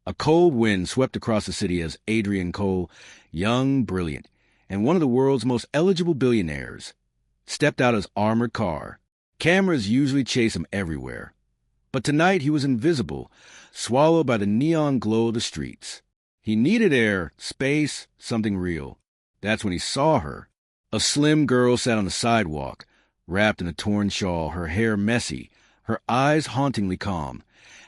A cold wind swept across the city as Adrian Cole, young, brilliant, and one of the world's most eligible billionaires, stepped out of his armored car. Cameras usually chase him everywhere. But tonight he was invisible, swallowed by the neon glow of the streets. He needed air, space, something real. That's when he saw her. A slim girl sat on the sidewalk, wrapped in a torn shawl, her hair messy, her eyes hauntingly calm,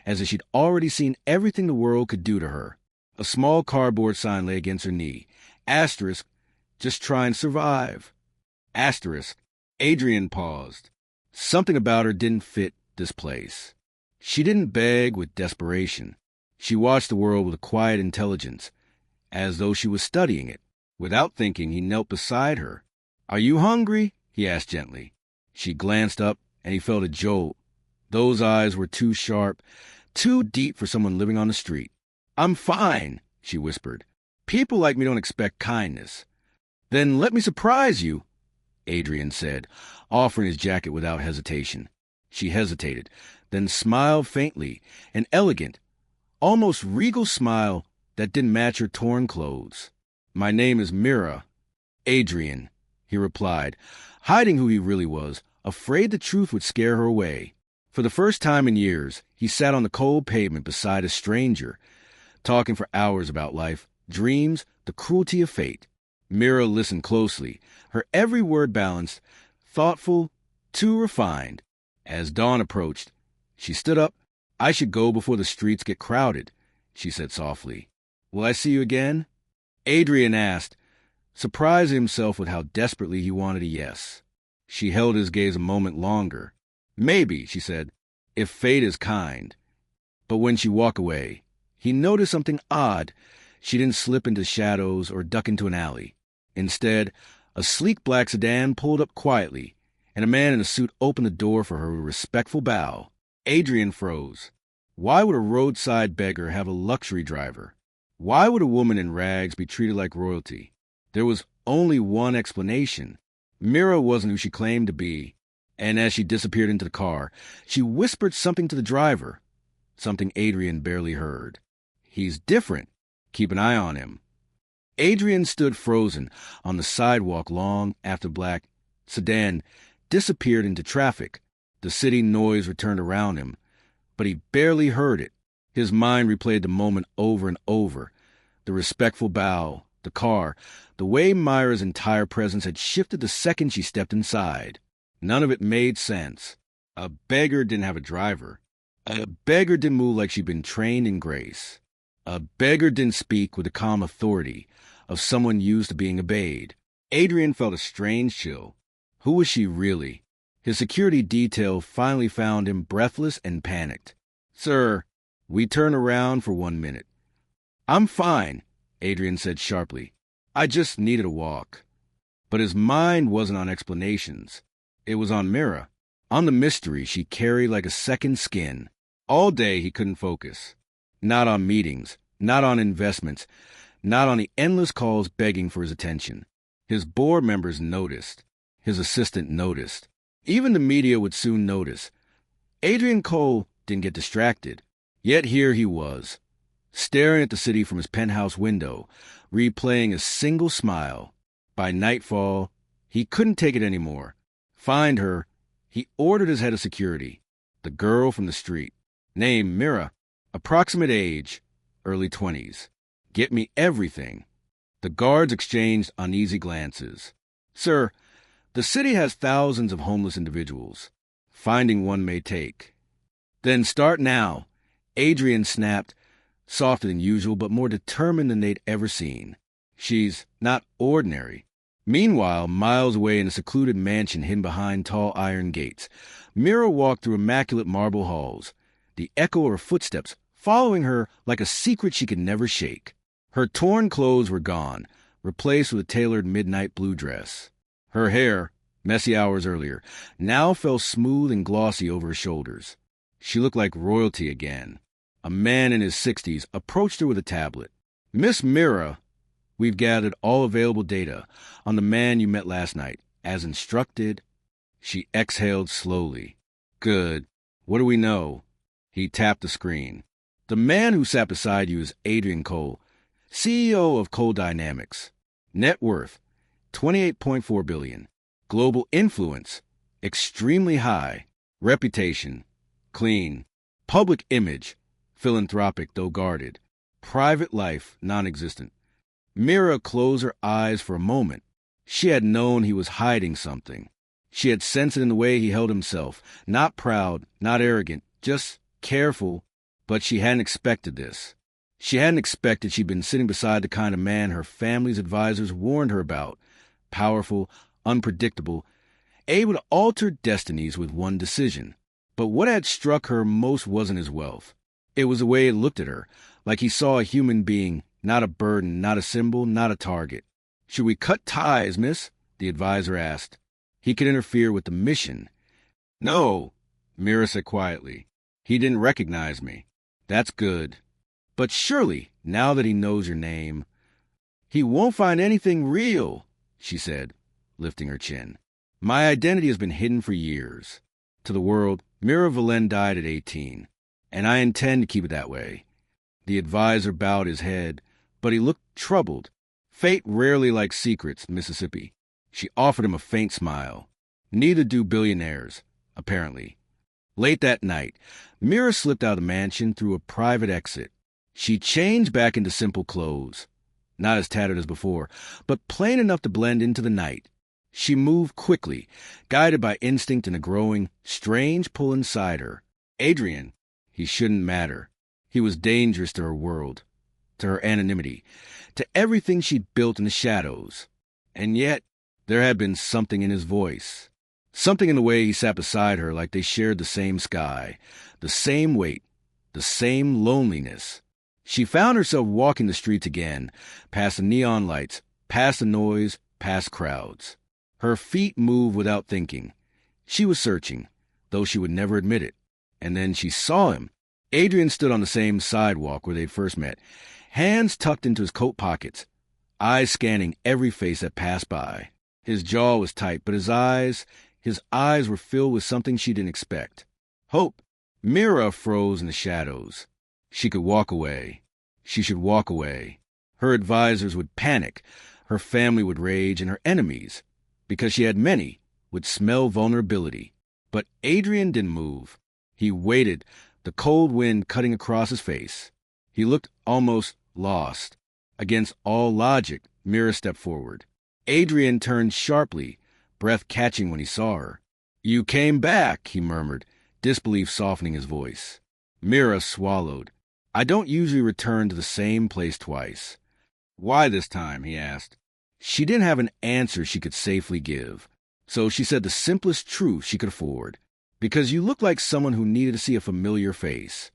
as if she'd already seen everything the world could do to her. A small cardboard sign lay against her knee. Asterisk, just try and survive. Asterisk. Adrian paused. Something about her didn't fit this place. She didn't beg with desperation. She watched the world with a quiet intelligence, as though she was studying it. Without thinking, he knelt beside her. "Are you hungry?" he asked gently. She glanced up, and he felt a jolt. Those eyes were too sharp, too deep for someone living on the street. "I'm fine," she whispered. "People like me don't expect kindness." "Then let me surprise you," Adrian said, offering his jacket without hesitation. She hesitated, then smiled faintly, an elegant, almost regal smile that didn't match her torn clothes. "My name is Mira." "Adrian," he replied, hiding who he really was, afraid the truth would scare her away. For the first time in years, he sat on the cold pavement beside a stranger, talking for hours about life, dreams, the cruelty of fate. Mira listened closely, her every word balanced, thoughtful, too refined. As dawn approached, she stood up. "I should go before the streets get crowded," she said softly. "Will I see you again?" Adrian asked, surprising himself with how desperately he wanted a yes. She held his gaze a moment longer. "Maybe," she said, "if fate is kind." But when she walked away, he noticed something odd. She didn't slip into shadows or duck into an alley. Instead, a sleek black sedan pulled up quietly, and a man in a suit opened the door for her with a respectful bow. Adrian froze. Why would a roadside beggar have a luxury driver? Why would a woman in rags be treated like royalty? There was only one explanation. Mira wasn't who she claimed to be, and as she disappeared into the car, she whispered something to the driver, something Adrian barely heard. "He's different. Keep an eye on him." Adrian stood frozen on the sidewalk long after black sedan disappeared into traffic. The city noise returned around him, but he barely heard it. His mind replayed the moment over and over. The respectful bow, the car, the way Myra's entire presence had shifted the second she stepped inside. None of it made sense. A beggar didn't have a driver. A beggar didn't move like she'd been trained in grace. A beggar didn't speak with the calm authority of someone used to being obeyed. Adrian felt a strange chill. Who was she really? His security detail finally found him breathless and panicked. "Sir," we turned around for 1 minute. "I'm fine," Adrian said sharply. "I just needed a walk." But his mind wasn't on explanations. It was on Mira, on the mystery she carried like a second skin. All day he couldn't focus. Not on meetings, not on investments, not on the endless calls begging for his attention. His board members noticed. His assistant noticed. Even the media would soon notice. Adrian Cole didn't get distracted. Yet here he was, staring at the city from his penthouse window, replaying a single smile. By nightfall, he couldn't take it anymore. Find her, he ordered his head of security. The girl from the street. Name Mira. Approximate age, early 20s. Get me everything. The guards exchanged uneasy glances. "Sir, the city has thousands of homeless individuals. Finding one may take." "Then start now," Adrian snapped, softer than usual but more determined than they'd ever seen. "She's not ordinary." Meanwhile, miles away in a secluded mansion hidden behind tall iron gates, Mira walked through immaculate marble halls, the echo of her footsteps following her like a secret she could never shake. Her torn clothes were gone, replaced with a tailored midnight blue dress. Her hair, messy hours earlier, now fell smooth and glossy over her shoulders. She looked like royalty again. A man in his 60s approached her with a tablet. "Miss Mira, we've gathered all available data on the man you met last night. As instructed." She exhaled slowly. "Good. What do we know?" He tapped the screen. The man who sat beside you is Adrian Cole, CEO of Cole Dynamics. Net worth, $28.4 billion. Global influence, extremely high. Reputation, clean. Public image, philanthropic though guarded. Private life, non-existent. Mira closed her eyes for a moment. She had known he was hiding something. She had sensed it in the way he held himself. Not proud, not arrogant, just careful. But she hadn't expected this. She hadn't expected she'd been sitting beside the kind of man her family's advisors warned her about. Powerful, unpredictable, able to alter destinies with one decision. But what had struck her most wasn't his wealth. It was the way he looked at her, like he saw a human being, not a burden, not a symbol, not a target. "Should we cut ties, miss?" the advisor asked. He could interfere with the mission. "No," Mira said quietly. "He didn't recognize me." "That's good. But surely, now that he knows your name—" "He won't find anything real," she said, lifting her chin. "My identity has been hidden for years. To the world, Mira Valen died at 18, and I intend to keep it that way." The advisor bowed his head, but he looked troubled. Fate rarely likes secrets, Mississippi. She offered him a faint smile. Neither do billionaires, apparently. Late that night, Mira slipped out of the mansion through a private exit. She changed back into simple clothes. Not as tattered as before, but plain enough to blend into the night. She moved quickly, guided by instinct and a growing, strange pull inside her. Adrian, he shouldn't matter. He was dangerous to her world, to her anonymity, to everything she'd built in the shadows. And yet, there had been something in his voice. Something in the way he sat beside her like they shared the same sky, the same weight, the same loneliness. She found herself walking the streets again, past the neon lights, past the noise, past crowds. Her feet moved without thinking. She was searching, though she would never admit it. And then she saw him. Adrian stood on the same sidewalk where they'd first met, hands tucked into his coat pockets, eyes scanning every face that passed by. His jaw was tight, but his eyes were filled with something she didn't expect. Hope. Mira froze in the shadows. She could walk away. She should walk away. Her advisors would panic. Her family would rage, and her enemies, because she had many, would smell vulnerability. But Adrian didn't move. He waited, the cold wind cutting across his face. He looked almost lost. Against all logic, Mira stepped forward. Adrian turned sharply, breath catching when he saw her. "You came back," he murmured, disbelief softening his voice. Mira swallowed. "I don't usually return to the same place twice." "Why this time?" he asked. She didn't have an answer she could safely give, so she said the simplest truth she could afford. "Because you look like someone who needed to see a familiar face."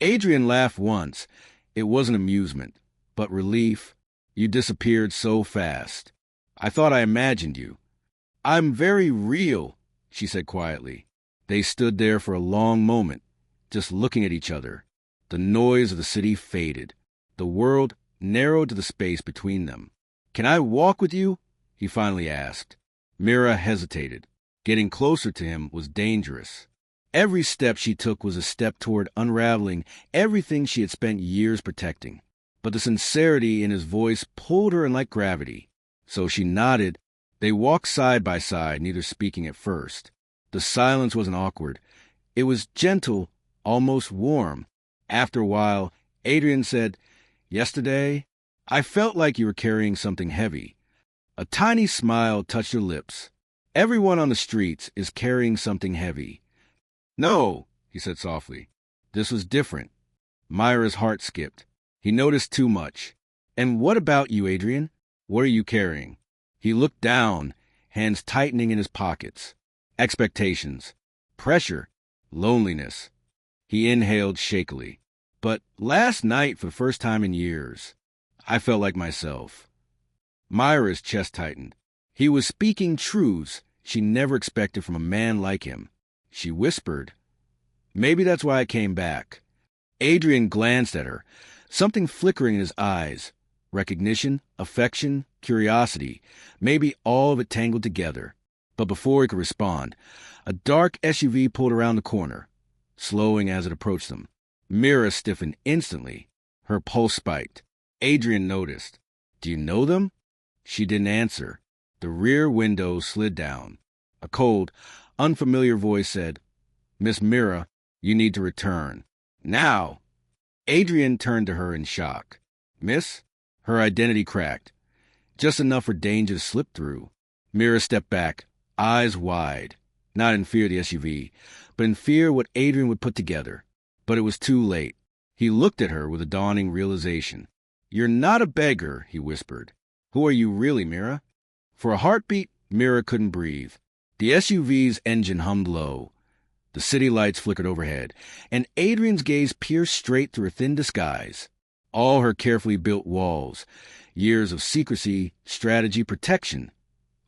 Adrian laughed once. It wasn't amusement, but relief. "You disappeared so fast. I thought I imagined you." "I'm very real," she said quietly. They stood there for a long moment, just looking at each other. The noise of the city faded. The world narrowed to the space between them. "Can I walk with you?" he finally asked. Mira hesitated. Getting closer to him was dangerous. Every step she took was a step toward unraveling everything she had spent years protecting. But the sincerity in his voice pulled her in like gravity. So she nodded. They walked side by side, neither speaking at first. The silence wasn't awkward. It was gentle, almost warm. After a while, Adrian said, "Yesterday, I felt like you were carrying something heavy." A tiny smile touched her lips. "Everyone on the streets is carrying something heavy." "No," he said softly. This was different. Myra's heart skipped. He noticed too much. "And what about you, Adrian? What are you carrying?" He looked down, hands tightening in his pockets. Expectations, pressure, loneliness. He inhaled shakily. "But last night, for the first time in years, I felt like myself." Myra's chest tightened. He was speaking truths she never expected from a man like him. She whispered, "Maybe that's why I came back." Adrian glanced at her, something flickering in his eyes. Recognition, affection, curiosity, maybe all of it tangled together. But before he could respond, a dark SUV pulled around the corner, slowing as it approached them. Mira stiffened instantly. Her pulse spiked. Adrian noticed. "Do you know them?" She didn't answer. The rear window slid down. A cold, unfamiliar voice said, "Miss Mira, you need to return. Now!" Adrian turned to her in shock. "Miss?" Her identity cracked. Just enough for danger to slip through. Mira stepped back, eyes wide. Not in fear of the SUV, but in fear what Adrian would put together. But it was too late. He looked at her with a dawning realization. "You're not a beggar," he whispered. "Who are you really, Mira?" For a heartbeat, Mira couldn't breathe. The SUV's engine hummed low. The city lights flickered overhead, and Adrian's gaze pierced straight through a thin disguise. All her carefully built walls, years of secrecy, strategy, protection,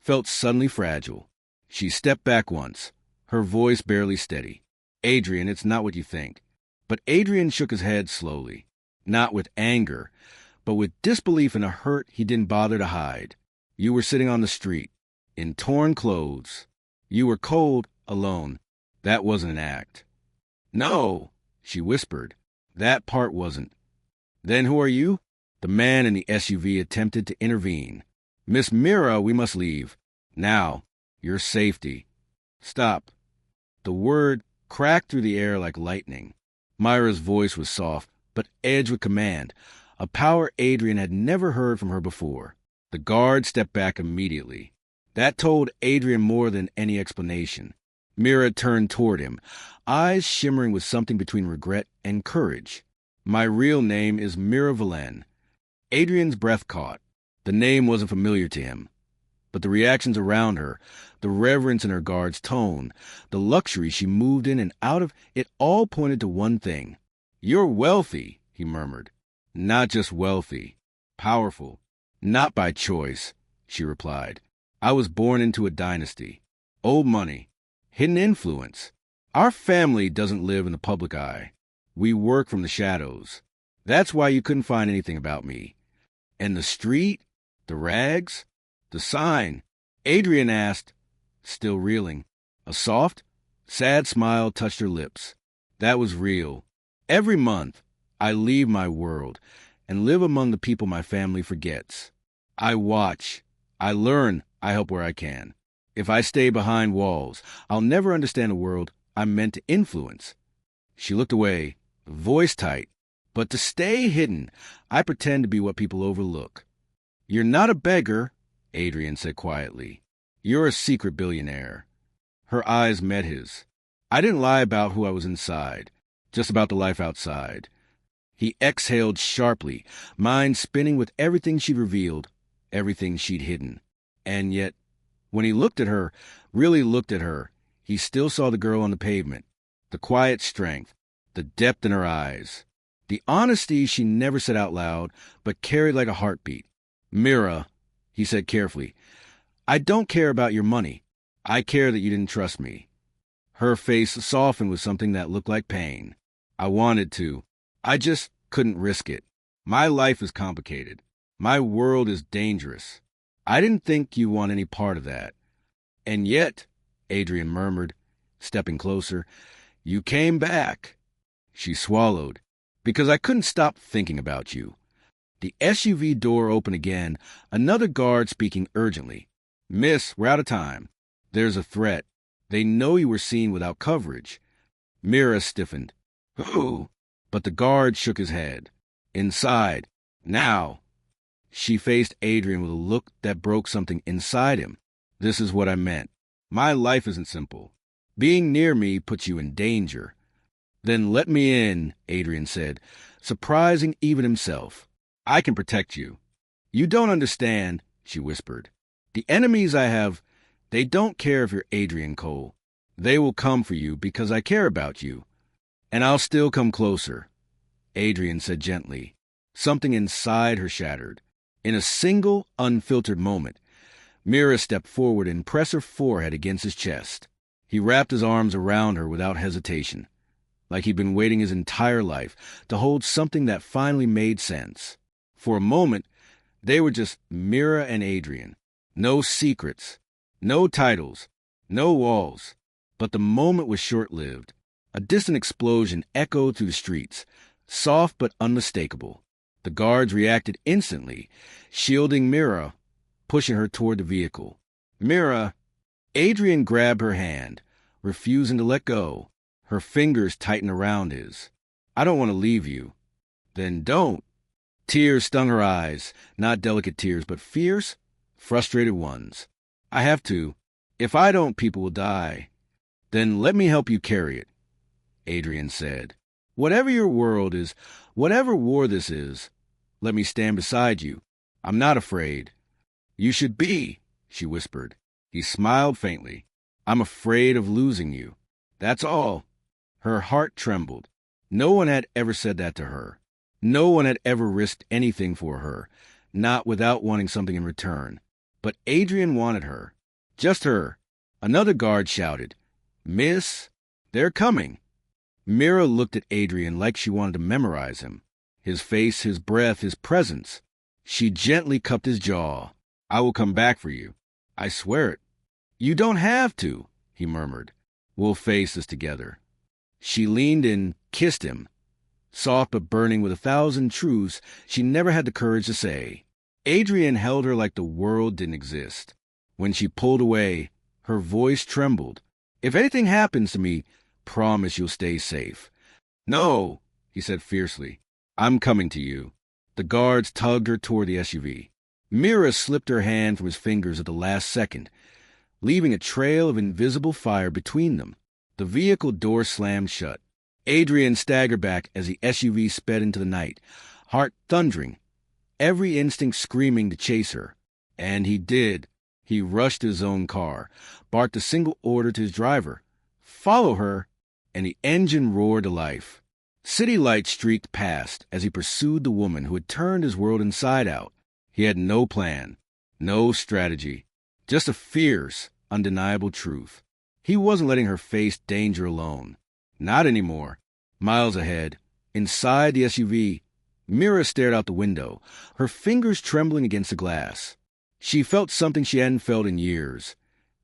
felt suddenly fragile. She stepped back once, her voice barely steady. "Adrian, it's not what you think." But Adrian shook his head slowly, not with anger, but with disbelief and a hurt he didn't bother to hide. "You were sitting on the street, in torn clothes. You were cold, alone. That wasn't an act." "No," she whispered. "That part wasn't." "Then who are you?" The man in the SUV attempted to intervene. "Miss Mira, we must leave. Now. Your safety." "Stop." The word cracked through the air like lightning. Myra's voice was soft, but edged with command, a power Adrian had never heard from her before. The guard stepped back immediately. That told Adrian more than any explanation. Mira turned toward him, eyes shimmering with something between regret and courage. "My real name is Mira Valen." Adrian's breath caught. The name wasn't familiar to him. But the reactions around her, the reverence in her guard's tone, the luxury she moved in and out of, it all pointed to one thing. "You're wealthy," he murmured. "Not just wealthy. Powerful." "Not by choice," she replied. "I was born into a dynasty. Old money. Hidden influence. Our family doesn't live in the public eye. We work from the shadows. That's why you couldn't find anything about me. And the street, the rags, the sign." Adrian asked, still reeling. A soft, sad smile touched her lips. "That was real. Every month, I leave my world and live among the people my family forgets. I watch. I learn. I help where I can. If I stay behind walls, I'll never understand a world I'm meant to influence." She looked away, voice tight. "But to stay hidden, I pretend to be what people overlook." "You're not a beggar," Adrian said quietly. "You're a secret billionaire." Her eyes met his. "I didn't lie about who I was inside, just about the life outside." He exhaled sharply, mind spinning with everything she'd revealed, everything she'd hidden. And yet, when he looked at her, really looked at her, he still saw the girl on the pavement, the quiet strength, the depth in her eyes, the honesty she never said out loud, but carried like a heartbeat. "Mira," he said carefully, "I don't care about your money. I care that you didn't trust me." Her face softened with something that looked like pain. "I wanted to. I just couldn't risk it. My life is complicated. My world is dangerous. I didn't think you want any part of that." "And yet," Adrian murmured, stepping closer, "you came back." She swallowed. "Because I couldn't stop thinking about you." The SUV door opened again, another guard speaking urgently. "Miss, we're out of time. There's a threat. They know you were seen without coverage." Mira stiffened. "Who?" But the guard shook his head. "Inside. Now." She faced Adrian with a look that broke something inside him. "This is what I meant. My life isn't simple. Being near me puts you in danger." "Then let me in," Adrian said, surprising even himself. "I can protect you." "You don't understand," she whispered. "The enemies I have, they don't care if you're Adrian Cole. They will come for you because I care about you. And I'll still come closer," Adrian said gently. Something inside her shattered. In a single, unfiltered moment, Mira stepped forward and pressed her forehead against his chest. He wrapped his arms around her without hesitation, like he'd been waiting his entire life to hold something that finally made sense. For a moment, they were just Mira and Adrian. No secrets, no titles, no walls. But the moment was short-lived. A distant explosion echoed through the streets, soft but unmistakable. The guards reacted instantly, shielding Mira, pushing her toward the vehicle. Mira, Adrian grabbed her hand, refusing to let go. Her fingers tightened around his. I don't want to leave you. Then don't. Tears stung her eyes, not delicate tears, but fierce, frustrated ones. I have to. If I don't, people will die. Then let me help you carry it, Adrian said. Whatever your world is, whatever war this is, let me stand beside you. I'm not afraid. You should be, she whispered. He smiled faintly. I'm afraid of losing you. That's all. Her heart trembled. No one had ever said that to her. No one had ever risked anything for her, not without wanting something in return. But Adrian wanted her. Just her. Another guard shouted, Miss, they're coming. Mira looked at Adrian like she wanted to memorize him. His face, his breath, his presence. She gently cupped his jaw. I will come back for you. I swear it. You don't have to, he murmured. We'll face this together. She leaned in, kissed him. Soft but burning with 1,000 truths she never had the courage to say. Adrian held her like the world didn't exist. When she pulled away, her voice trembled. If anything happens to me, promise you'll stay safe. No, he said fiercely. I'm coming to you. The guards tugged her toward the SUV. Mira slipped her hand from his fingers at the last second, leaving a trail of invisible fire between them. The vehicle door slammed shut. Adrian staggered back as the SUV sped into the night, heart thundering, every instinct screaming to chase her. And he did. He rushed to his own car, barked a single order to his driver. Follow her, and the engine roared to life. City lights streaked past as he pursued the woman who had turned his world inside out. He had no plan, no strategy, just a fierce, undeniable truth. He wasn't letting her face danger alone. Not anymore. Miles ahead, inside the SUV, Mira stared out the window, her fingers trembling against the glass. She felt something she hadn't felt in years.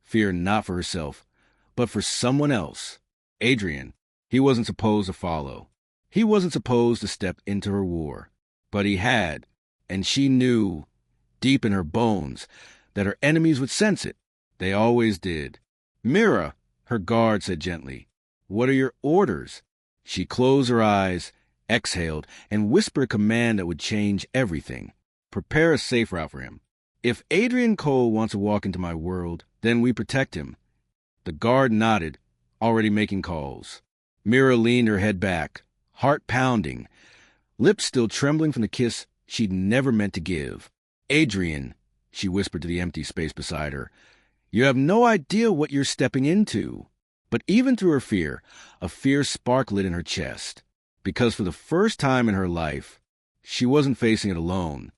Fear not for herself, but for someone else. Adrian. He wasn't supposed to follow. He wasn't supposed to step into her war. But he had, and she knew, deep in her bones, that her enemies would sense it. They always did. Mira, her guard said gently, what are your orders? She closed her eyes, exhaled, and whispered a command that would change everything. Prepare a safe route for him. If Adrian Cole wants to walk into my world, then we protect him. The guard nodded, already making calls. Mira leaned her head back, heart pounding, lips still trembling from the kiss she'd never meant to give. Adrian, she whispered to the empty space beside her, you have no idea what you're stepping into. But even through her fear, a fierce spark lit in her chest. Because for the first time in her life, she wasn't facing it alone.